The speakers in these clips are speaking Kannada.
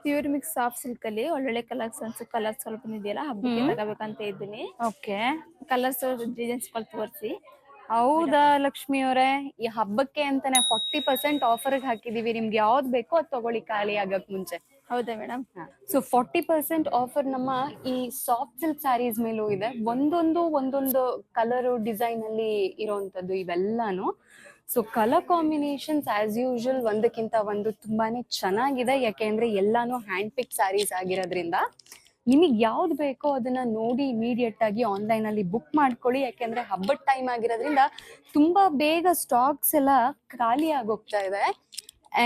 ಪ್ಯೂರ್ ಮಿಕ್ಸ್ ಸಾಫ್ಟ್ ಸಿಲ್ಕ್ ಅಲ್ಲಿ ಒಳ್ಳೊಳ್ಳೆ ಕಲರ್ಸ್ ಸ್ವಲ್ಪ ಇದೆಯಲ್ಲ ಹಬ್ಬಕ್ಕೆ ತಗೋಬೇಕಂತ ಇದ್ದೀನಿ. ಓಕೆ. ಕಲರ್ಸ್ ಡಿಸೈನ್ಸ್ ತೋರಿಸಿ. ಹೌದಾ ಲಕ್ಷ್ಮಿ ಅವರೇ, ಈ ಹಬ್ಬಕ್ಕೆ ಅಂತಾನೆ 40% ಆಫರ್ ಹಾಕಿದೀವಿ. ನಿಮ್ಗೆ ಯಾವ್ದು ಬೇಕೋ ಅದು ತಗೊಳ್ಳಿ ಖಾಲಿ ಆಗಕ್ ಮುಂಚೆ. ಹೌದಾ ಮೇಡಮ್? ಸೊ 40% ಆಫರ್ ನಮ್ಮ ಈ ಸಾಫ್ಟ್ ಸಿಲ್ಕ್ ಸ್ಯಾರೀಸ್ ಮೇಲೂ ಇದೆ. ಒಂದೊಂದು ಕಲರ್ ಡಿಸೈನ್ ಅಲ್ಲಿ ಇರೋಂಥದ್ದು ಇವೆಲ್ಲಾನು. So colour combinations as usual ಒಂದಕ್ಕಿಂತ ಒಂದು ತುಂಬಾನೇ ಚೆನ್ನಾಗಿದೆ. ಯಾಕೆಂದ್ರೆ ಎಲ್ಲಾನು ಹ್ಯಾಂಡ್ ಪಿಕ್ ಸ್ಯಾರೀಸ್ ಆಗಿರೋದ್ರಿಂದ ನಿಮಗೆ ಯಾವ್ದು ಬೇಕೋ ಅದನ್ನ ನೋಡಿ ಇಮಿಡಿಯೇಟ್ ಆಗಿ ಆನ್ಲೈನ್ ಅಲ್ಲಿ ಬುಕ್ ಮಾಡ್ಕೊಳ್ಳಿ. ಯಾಕೆಂದ್ರೆ ಹಬ್ಬದ ಟೈಮ್ ಆಗಿರೋದ್ರಿಂದ ತುಂಬಾ ಬೇಗ ಸ್ಟಾಕ್ಸ್ ಎಲ್ಲ ಖಾಲಿ ಆಗೋಗ್ತಾ ಇದೆ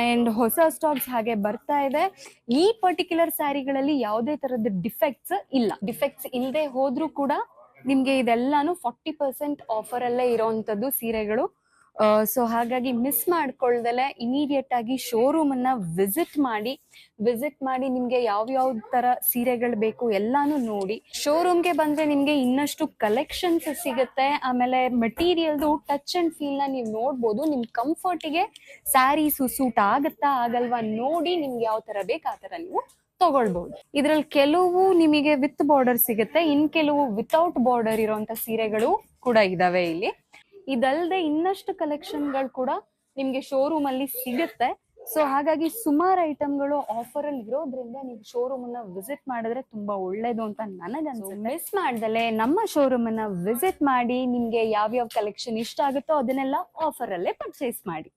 ಅಂಡ್ ಹೊಸ ಸ್ಟಾಕ್ಸ್ ಹಾಗೆ ಬರ್ತಾ ಇದೆ. ಈ ಪರ್ಟಿಕ್ಯುಲರ್ ಸ್ಯಾರಿಗಳಲ್ಲಿ ಯಾವುದೇ ತರದ ಡಿಫೆಕ್ಟ್ಸ್ ಇಲ್ಲದೆ ಹೋದ್ರೂ ಕೂಡ ನಿಮ್ಗೆ ಇದೆಲ್ಲಾನು 40% ಆಫರ್ ಅಲ್ಲೇ ಇರೋಂಥದ್ದು ಸೀರೆಗಳು. ಸೊ ಹಾಗಾಗಿ ಮಿಸ್ ಮಾಡ್ಕೊಳ್ದಲೆ ಇಮಿಡಿಯೇಟ್ ಆಗಿ ಶೋರೂಮ್ ಅನ್ನ ವಿಸಿಟ್ ಮಾಡಿ ನಿಮ್ಗೆ ಯಾವ ತರ ಸೀರೆಗಳು ಬೇಕು ಎಲ್ಲಾನು ನೋಡಿ. ಶೋರೂಮ್ಗೆ ಬಂದ್ರೆ ನಿಮ್ಗೆ ಇನ್ನಷ್ಟು ಕಲೆಕ್ಷನ್ಸ್ ಸಿಗುತ್ತೆ. ಆಮೇಲೆ ಮೆಟೀರಿಯಲ್ದು ಟಚ್ ಅಂಡ್ ಫೀಲ್ ನ ನೀವು ನೋಡ್ಬೋದು. ನಿಮ್ ಕಂಫರ್ಟ್ಗೆ ಸ್ಯಾರೀಸ್ ಸೂಟ್ ಆಗತ್ತಾ ಆಗಲ್ವಾ ನೋಡಿ ನಿಮ್ಗೆ ಯಾವ ತರ ಬೇಕು ಆ ತರ ನೀವು ತಗೊಳ್ಬಹುದು. ಇದ್ರಲ್ಲಿ ಕೆಲವು ನಿಮಗೆ ವಿತ್ ಬಾರ್ಡರ್ ಸಿಗುತ್ತೆ, ಇನ್ ಕೆಲವು ವಿತೌಟ್ ಬಾರ್ಡರ್ ಇರುವಂತ ಸೀರೆಗಳು ಕೂಡ ಇದಾವೆ ಇಲ್ಲಿ. ಇದಲ್ಲದೆ ಇನ್ನಷ್ಟು ಕಲೆಕ್ಷನ್ಗಳು ಕೂಡ ನಿಮ್ಗೆ ಶೋರೂಮ್ ಅಲ್ಲಿ ಸಿಗುತ್ತೆ. ಸೊ ಹಾಗಾಗಿ ಸುಮಾರು ಐಟಮ್ಗಳು ಆಫರ್ ಅಲ್ಲಿ ಇರೋದ್ರಿಂದ ನೀವು ಶೋರೂಮ್ ಅನ್ನ ವಿಸಿಟ್ ಮಾಡಿದ್ರೆ ತುಂಬಾ ಒಳ್ಳೇದು ಅಂತ ನನಗನ್ಸುತ್ತೆ. ಮಿಸ್ ಮಾಡ್ದಲೆ ನಮ್ಮ ಶೋರೂಮ್ ಅನ್ನ ವಿಸಿಟ್ ಮಾಡಿ ನಿಮ್ಗೆ ಯಾವ್ಯಾವ ಕಲೆಕ್ಷನ್ ಇಷ್ಟ ಆಗುತ್ತೋ ಅದನ್ನೆಲ್ಲ ಆಫರ್ ಅಲ್ಲೇ ಪರ್ಚೇಸ್ ಮಾಡಿ.